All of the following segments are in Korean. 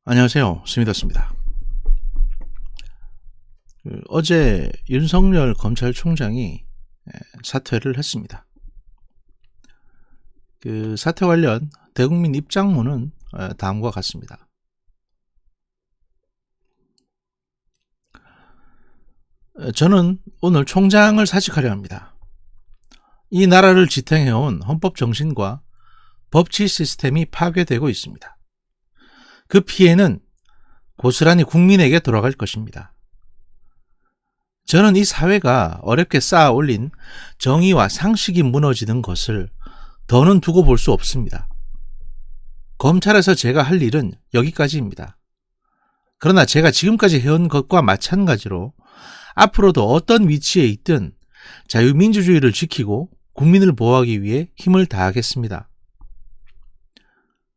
안녕하세요. 스미더스입니다. 어제 윤석열 검찰총장이 사퇴를 했습니다. 그 사퇴 관련 대국민 입장문은 다음과 같습니다. 저는 오늘 총장을 사직하려 합니다. 이 나라를 지탱해온 헌법 정신과 법치 시스템이 파괴되고 있습니다. 그 피해는 고스란히 국민에게 돌아갈 것입니다. 저는 이 사회가 어렵게 쌓아 올린 정의와 상식이 무너지는 것을 더는 두고 볼 수 없습니다. 검찰에서 제가 할 일은 여기까지입니다. 그러나 제가 지금까지 해온 것과 마찬가지로 앞으로도 어떤 위치에 있든 자유민주주의를 지키고 국민을 보호하기 위해 힘을 다하겠습니다.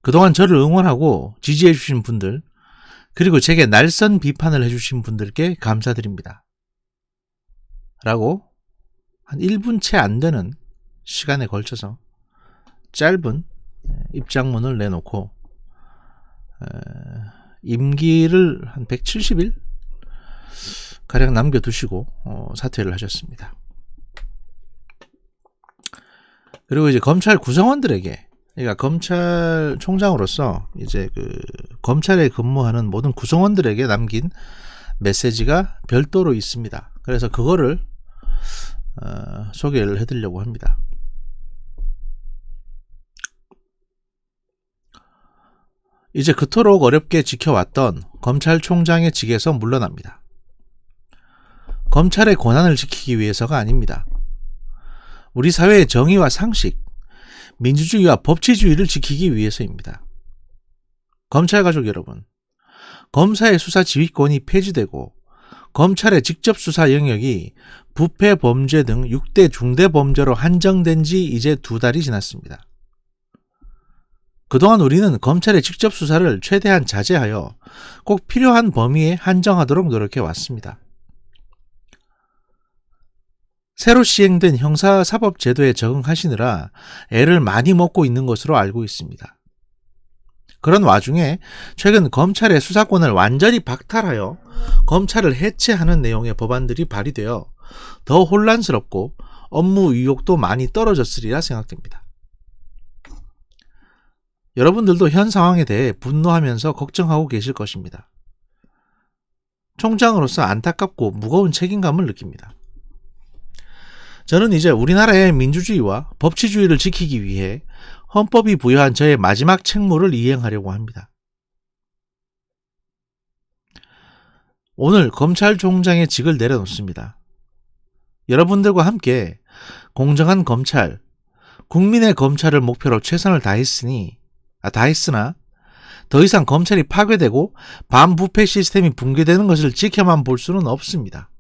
그동안 저를 응원하고 지지해 주신 분들, 그리고 제게 날선 비판을 해주신 분들께 감사드립니다. 라고 한 1분 채 안 되는 시간에 걸쳐서 짧은 입장문을 내놓고 임기를 한 170일 가량 남겨두시고 사퇴를 하셨습니다. 그리고 이제 검찰 구성원들에게, 그러니까 검찰총장으로서 이제 검찰에 근무하는 모든 구성원들에게 남긴 메시지가 별도로 있습니다. 그래서 그거를 소개를 해드리려고 합니다. 이제 그토록 어렵게 지켜왔던 검찰총장의 직에서 물러납니다. 검찰의 권한을 지키기 위해서가 아닙니다. 우리 사회의 정의와 상식, 민주주의와 법치주의를 지키기 위해서입니다. 검찰 가족 여러분, 검사의 수사 지휘권이 폐지되고 검찰의 직접 수사 영역이 부패 범죄 등 6대 중대 범죄로 한정된 지 이제 2달이 지났습니다. 그동안 우리는 검찰의 직접 수사를 최대한 자제하여 꼭 필요한 범위에 한정하도록 노력해 왔습니다. 새로 시행된 형사사법제도에 적응하시느라 애를 많이 먹고 있는 것으로 알고 있습니다. 그런 와중에 최근 검찰의 수사권을 완전히 박탈하여 검찰을 해체하는 내용의 법안들이 발의되어 더 혼란스럽고 업무 의욕도 많이 떨어졌으리라 생각됩니다. 여러분들도 현 상황에 대해 분노하면서 걱정하고 계실 것입니다. 총장으로서 안타깝고 무거운 책임감을 느낍니다. 저는 이제 우리나라의 민주주의와 법치주의를 지키기 위해 헌법이 부여한 저의 마지막 책무를 이행하려고 합니다. 오늘 검찰총장의 직을 내려놓습니다. 여러분들과 함께 공정한 검찰, 국민의 검찰을 목표로 최선을 다했으나 더 이상 검찰이 파괴되고 반부패 시스템이 붕괴되는 것을 지켜만 볼 수는 없습니다.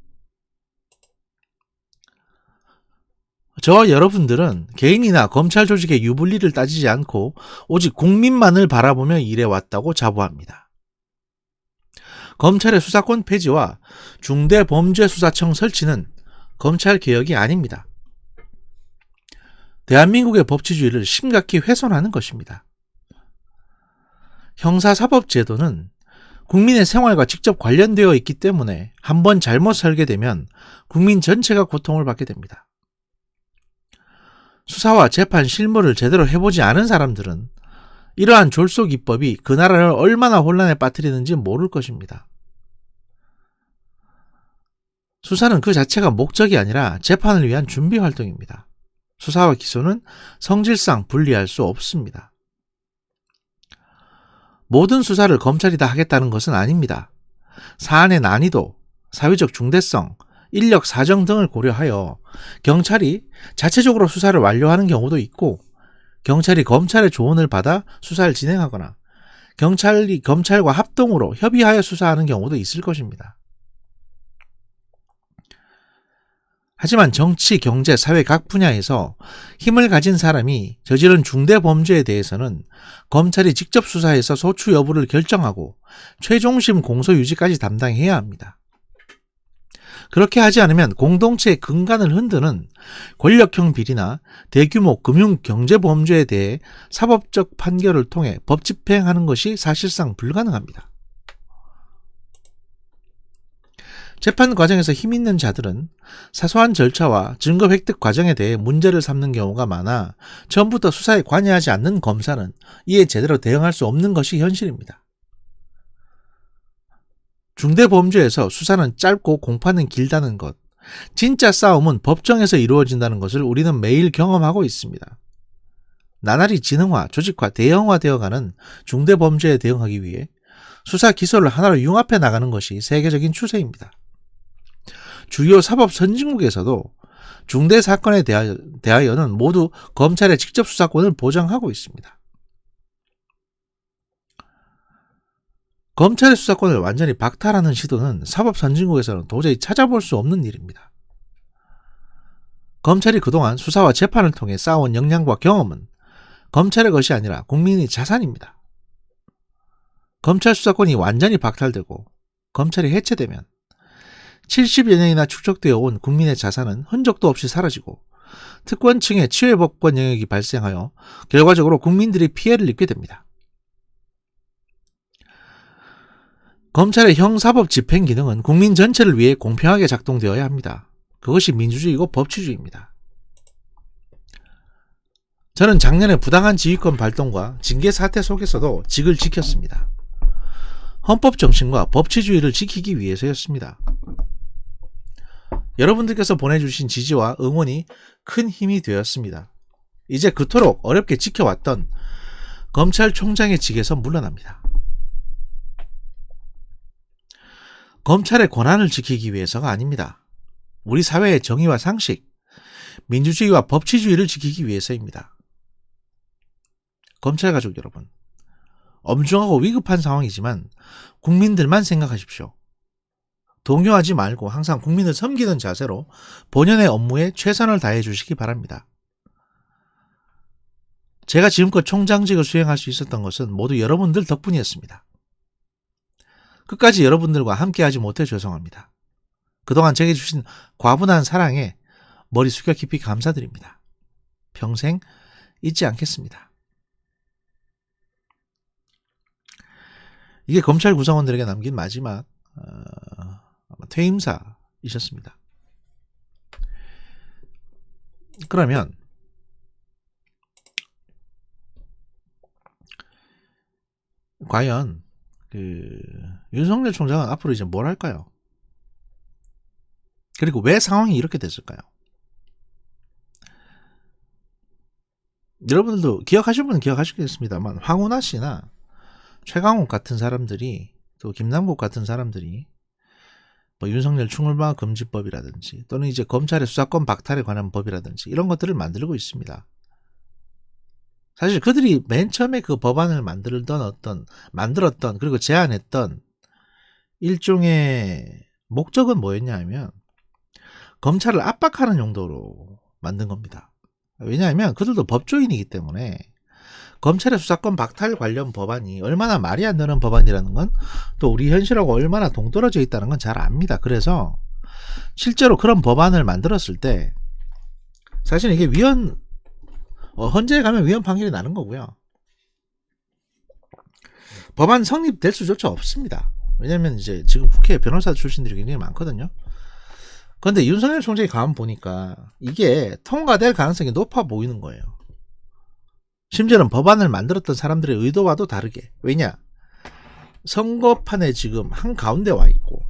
저와 여러분들은 개인이나 검찰 조직의 유불리를 따지지 않고 오직 국민만을 바라보며 일해왔다고 자부합니다. 검찰의 수사권 폐지와 중대범죄수사청 설치는 검찰개혁이 아닙니다. 대한민국의 법치주의를 심각히 훼손하는 것입니다. 형사사법제도는 국민의 생활과 직접 관련되어 있기 때문에 한번 잘못 설계되면 국민 전체가 고통을 받게 됩니다. 수사와 재판 실무를 제대로 해보지 않은 사람들은 이러한 졸속입법이 그 나라를 얼마나 혼란에 빠뜨리는지 모를 것입니다. 수사는 그 자체가 목적이 아니라 재판을 위한 준비 활동입니다. 수사와 기소는 성질상 분리할 수 없습니다. 모든 수사를 검찰이 다 하겠다는 것은 아닙니다. 사안의 난이도, 사회적 중대성, 인력 사정 등을 고려하여 경찰이 자체적으로 수사를 완료하는 경우도 있고, 경찰이 검찰의 조언을 받아 수사를 진행하거나 경찰이 검찰과 합동으로 협의하여 수사하는 경우도 있을 것입니다. 하지만 정치, 경제, 사회 각 분야에서 힘을 가진 사람이 저지른 중대 범죄에 대해서는 검찰이 직접 수사해서 소추 여부를 결정하고 최종심 공소 유지까지 담당해야 합니다. 그렇게 하지 않으면 공동체의 근간을 흔드는 권력형 비리나 대규모 금융 경제 범죄에 대해 사법적 판결을 통해 법 집행하는 것이 사실상 불가능합니다. 재판 과정에서 힘 있는 자들은 사소한 절차와 증거 획득 과정에 대해 문제를 삼는 경우가 많아 처음부터 수사에 관여하지 않는 검사는 이에 제대로 대응할 수 없는 것이 현실입니다. 중대범죄에서 수사는 짧고 공판은 길다는 것, 진짜 싸움은 법정에서 이루어진다는 것을 우리는 매일 경험하고 있습니다. 나날이 진흥화, 조직화, 대형화되어가는 중대범죄에 대응하기 위해 수사 기소를 하나로 융합해 나가는 것이 세계적인 추세입니다. 주요 사법 선진국에서도 중대 사건에 대하여는 모두 검찰의 직접 수사권을 보장하고 있습니다. 검찰의 수사권을 완전히 박탈하는 시도는 사법 선진국에서는 도저히 찾아볼 수 없는 일입니다. 검찰이 그동안 수사와 재판을 통해 쌓아온 역량과 경험은 검찰의 것이 아니라 국민의 자산입니다. 검찰 수사권이 완전히 박탈되고 검찰이 해체되면 70여 년이나 축적되어 온 국민의 자산은 흔적도 없이 사라지고 특권층의 치외법권 영역이 발생하여 결과적으로 국민들이 피해를 입게 됩니다. 검찰의 형사법 집행 기능은 국민 전체를 위해 공평하게 작동되어야 합니다. 그것이 민주주의고 법치주의입니다. 저는 작년에 부당한 지휘권 발동과 징계 사태 속에서도 직을 지켰습니다. 헌법 정신과 법치주의를 지키기 위해서였습니다. 여러분들께서 보내주신 지지와 응원이 큰 힘이 되었습니다. 이제 그토록 어렵게 지켜왔던 검찰총장의 직에서 물러납니다. 검찰의 권한을 지키기 위해서가 아닙니다. 우리 사회의 정의와 상식, 민주주의와 법치주의를 지키기 위해서입니다. 검찰 가족 여러분, 엄중하고 위급한 상황이지만 국민들만 생각하십시오. 동요하지 말고 항상 국민을 섬기는 자세로 본연의 업무에 최선을 다해 주시기 바랍니다. 제가 지금껏 총장직을 수행할 수 있었던 것은 모두 여러분들 덕분이었습니다. 끝까지 여러분들과 함께하지 못해 죄송합니다. 그동안 제게 주신 과분한 사랑에 머리 숙여 깊이 감사드립니다. 평생 잊지 않겠습니다. 이게 검찰 구성원들에게 남긴 마지막 퇴임사이셨습니다. 그러면 과연 윤석열 총장은 앞으로 이제 뭘 할까요? 그리고 왜 상황이 이렇게 됐을까요? 여러분들도 기억하실 분은 기억하시겠습니다만 황운하 씨나 최강욱 같은 사람들이, 또 김남국 같은 사람들이 뭐 윤석열 충돌방 금지법이라든지 또는 이제 검찰의 수사권 박탈에 관한 법이라든지 이런 것들을 만들고 있습니다. 사실 그들이 맨 처음에 그 법안을 만들었던 그리고 제안했던 일종의 목적은 뭐였냐 하면 검찰을 압박하는 용도로 만든 겁니다. 왜냐하면 그들도 법조인이기 때문에 검찰의 수사권 박탈 관련 법안이 얼마나 말이 안 되는 법안이라는 건 또 우리 현실하고 얼마나 동떨어져 있다는 건 잘 압니다. 그래서 실제로 그런 법안을 만들었을 때 사실 이게 헌재에 가면 위헌 판결이 나는 거고요. 법안 성립될 수조차 없습니다. 왜냐면 이제 지금 국회 변호사 출신들이 굉장히 많거든요. 그런데 윤석열 총장이 가만 보니까 이게 통과될 가능성이 높아 보이는 거예요. 심지어는 법안을 만들었던 사람들의 의도와도 다르게. 왜냐? 선거판에 지금 한가운데 와 있고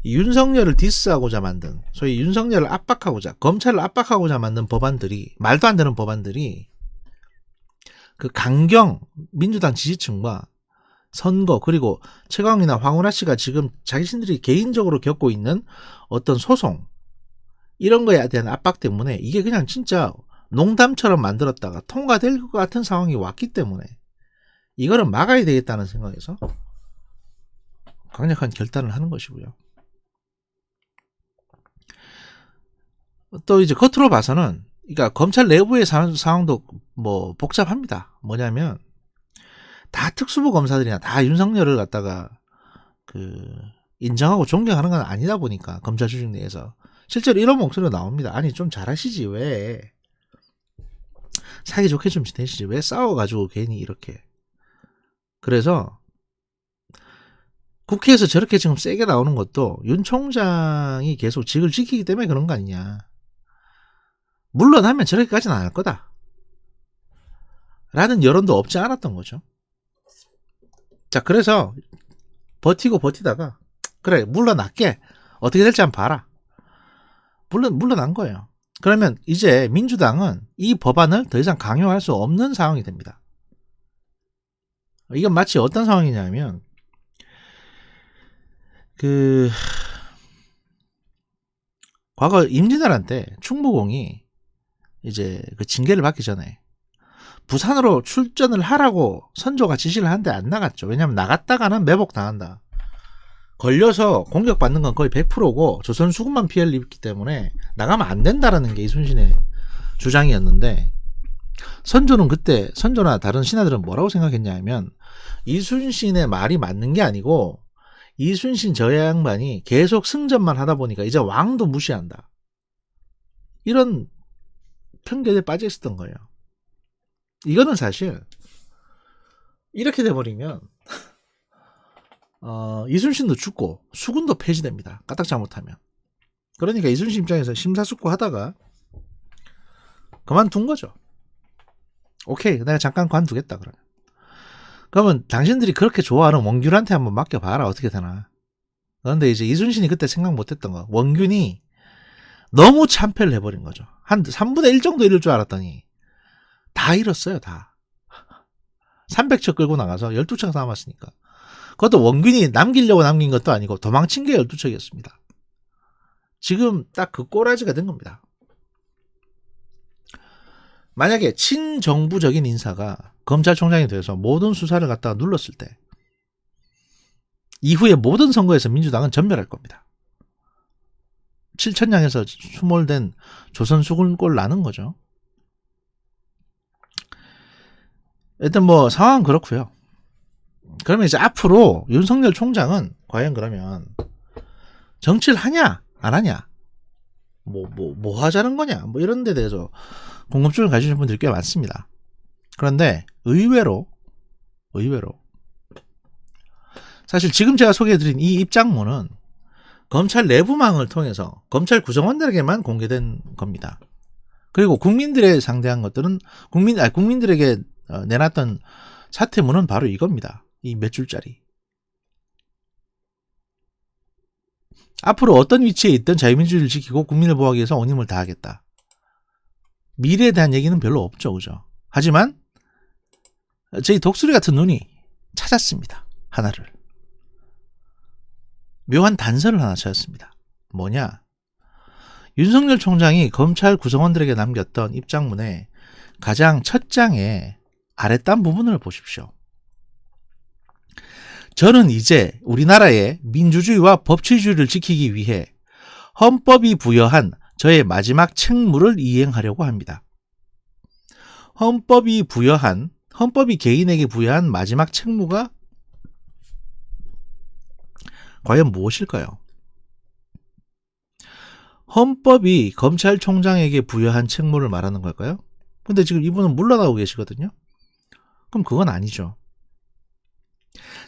윤석열을 디스하고자 만든, 소위 윤석열을 압박하고자, 검찰을 압박하고자 만든 법안들이, 말도 안 되는 법안들이 그 강경 민주당 지지층과 선거, 그리고 최강욱이나 황운하 씨가 지금 자신들이 개인적으로 겪고 있는 어떤 소송, 이런 거에 대한 압박 때문에 이게 그냥 진짜 농담처럼 만들었다가 통과될 것 같은 상황이 왔기 때문에 이거는 막아야 되겠다는 생각에서 강력한 결단을 하는 것이고요. 또 이제 겉으로 봐서는, 그러니까 검찰 내부의 상황도 뭐 복잡합니다. 뭐냐면 다 특수부 검사들이나 다 윤석열을 갖다가 인정하고 존경하는 건 아니다 보니까 검찰 조직 내에서 실제로 이런 목소리가 나옵니다. 아니 좀 잘하시지, 왜 사이좋게 좀 지내시지, 왜 싸워가지고 괜히 이렇게. 그래서 국회에서 저렇게 지금 세게 나오는 것도 윤 총장이 계속 직을 지키기 때문에 그런 거 아니냐. 물러나면 저렇게까지는 안 할 거다 라는 여론도 없지 않았던 거죠. 자, 그래서 버티다가 그래 물러날게, 어떻게 될지 한번 봐라. 물러난 거예요. 그러면 이제 민주당은 이 법안을 더 이상 강요할 수 없는 상황이 됩니다. 이건 마치 어떤 상황이냐면 과거 임진왜란 때 충무공이 이제 그 징계를 받기 전에 부산으로 출전을 하라고 선조가 지시를 하는데 안 나갔죠. 왜냐하면 나갔다가는 매복 당한다. 걸려서 공격받는 건 거의 100%고 조선 수군만 피해를 입기 때문에 나가면 안 된다라는 게 이순신의 주장이었는데, 선조는 그때, 선조나 다른 신하들은 뭐라고 생각했냐면 이순신의 말이 맞는 게 아니고 이순신 저 양반이 계속 승전만 하다 보니까 이제 왕도 무시한다, 이런 편견에 빠져 있었던 거예요. 이거는 사실 이렇게 돼버리면 이순신도 죽고 수군도 폐지됩니다, 까딱 잘못하면. 그러니까 이순신 입장에서 심사숙고하다가 그만둔 거죠. 오케이, 내가 잠깐 관두겠다. 그러면 당신들이 그렇게 좋아하는 원균한테 한번 맡겨봐라, 어떻게 되나. 그런데 이제 이순신이 그때 생각 못했던 거, 원균이 너무 참패를 해버린 거죠. 한 3분의 1 정도 이럴 줄 알았더니 다 잃었어요. 다 300척 끌고 나가서 12척 남았으니까. 그것도 원균이 남기려고 남긴 것도 아니고 도망친 게 12척이었습니다. 지금 딱 그 꼬라지가 된 겁니다. 만약에 친정부적인 인사가 검찰총장이 돼서 모든 수사를 갖다가 눌렀을 때 이후에 모든 선거에서 민주당은 전멸할 겁니다. 7천량에서 수몰된 조선 수군꼴 나는 거죠. 일단 뭐 상황은 그렇고요. 그러면 이제 앞으로 윤석열 총장은 과연 그러면 정치를 하냐 안 하냐, 뭐 하자는 거냐, 뭐 이런 데 대해서 궁금증을 가지신 분들이 꽤 많습니다. 그런데 의외로 사실 지금 제가 소개해드린 이 입장문은 검찰 내부망을 통해서 검찰 구성원들에게만 공개된 겁니다. 그리고 국민들에 상대한 것들은 국민들에게 내놨던 사퇴문은 바로 이겁니다. 이 몇 줄짜리. 앞으로 어떤 위치에 있든 자유민주주의를 지키고 국민을 보호하기 위해서 온 힘을 다하겠다. 미래에 대한 얘기는 별로 없죠, 그죠? 하지만 저희 독수리 같은 눈이 찾았습니다. 하나를. 묘한 단서를 하나 찾았습니다. 뭐냐? 윤석열 총장이 검찰 구성원들에게 남겼던 입장문의 가장 첫 장의 아랫단 부분을 보십시오. 저는 이제 우리나라의 민주주의와 법치주의를 지키기 위해 헌법이 부여한 저의 마지막 책무를 이행하려고 합니다. 헌법이 개인에게 부여한 마지막 책무가 과연 무엇일까요? 헌법이 검찰총장에게 부여한 책무를 말하는 걸까요? 근데 지금 이분은 물러나고 계시거든요. 그럼 그건 아니죠.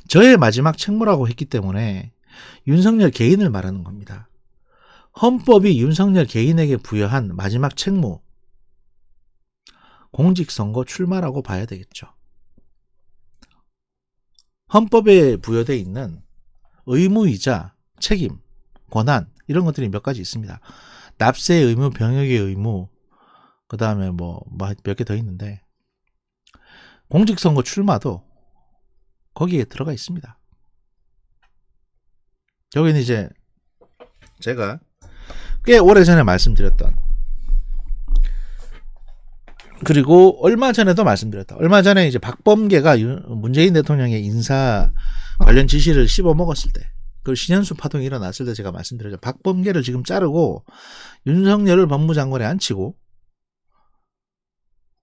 저의 마지막 책무라고 했기 때문에 윤석열 개인을 말하는 겁니다. 헌법이 윤석열 개인에게 부여한 마지막 책무, 공직선거 출마라고 봐야 되겠죠. 헌법에 부여되어 있는 의무이자 책임, 권한, 이런 것들이 몇 가지 있습니다. 납세의 의무, 병역의 의무, 그 다음에 뭐 몇 개 더 있는데, 공직선거 출마도 거기에 들어가 있습니다. 여기는 이제 제가 꽤 오래전에 말씀드렸던, 그리고 얼마 전에도 말씀드렸다. 얼마 전에 이제 박범계가 문재인 대통령의 인사 관련 지시를 씹어먹었을 때, 그 신현수 파동이 일어났을 때 제가 말씀드렸죠. 박범계를 지금 자르고 윤석열을 법무장관에 앉히고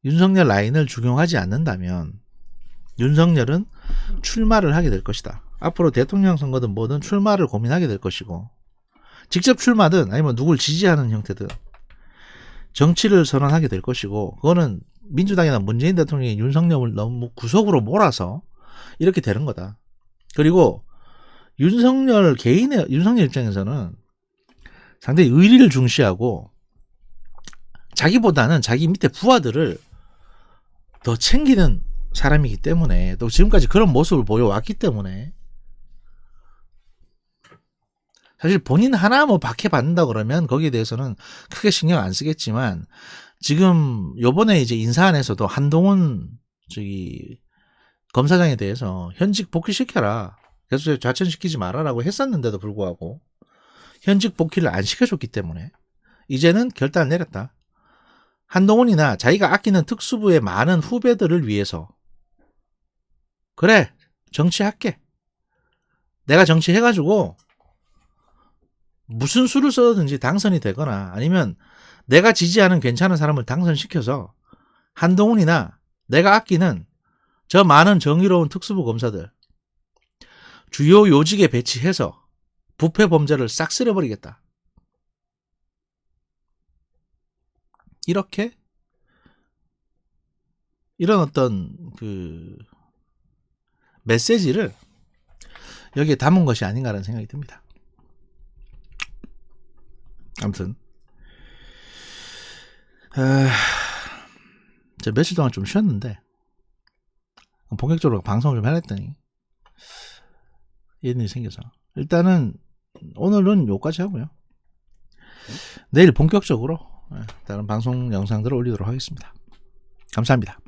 윤석열 라인을 중용하지 않는다면 윤석열은 출마를 하게 될 것이다. 앞으로 대통령 선거든 뭐든 출마를 고민하게 될 것이고, 직접 출마든 아니면 누굴 지지하는 형태든 정치를 선언하게 될 것이고, 그거는 민주당이나 문재인 대통령이 윤석열을 너무 구석으로 몰아서 이렇게 되는 거다. 그리고 윤석열 입장에서는 상당히 의리를 중시하고 자기보다는 자기 밑에 부하들을 더 챙기는 사람이기 때문에, 또 지금까지 그런 모습을 보여왔기 때문에, 사실 본인 하나 뭐 박해받는다 그러면 거기에 대해서는 크게 신경 안 쓰겠지만, 지금 요번에 이제 인사안에서도 한동훈 검사장에 대해서 현직 복귀시켜라, 계속 좌천시키지 말아라고 했었는데도 불구하고 현직 복귀를 안 시켜줬기 때문에 이제는 결단을 내렸다. 한동훈이나 자기가 아끼는 특수부의 많은 후배들을 위해서, 그래, 정치할게. 내가 정치해가지고 무슨 수를 써든지 당선이 되거나 아니면 내가 지지하는 괜찮은 사람을 당선시켜서 한동훈이나 내가 아끼는 저 많은 정의로운 특수부 검사들 주요 요직에 배치해서 부패 범죄를 싹 쓸어버리겠다. 이런 어떤 그 메시지를 여기에 담은 것이 아닌가라는 생각이 듭니다. 아무튼 저 며칠 동안 좀 쉬었는데 본격적으로 방송을 좀 해냈더니 이런 일이 생겨서, 일단은 오늘은 여기까지 하고요. 내일 본격적으로 다른 방송 영상들을 올리도록 하겠습니다. 감사합니다.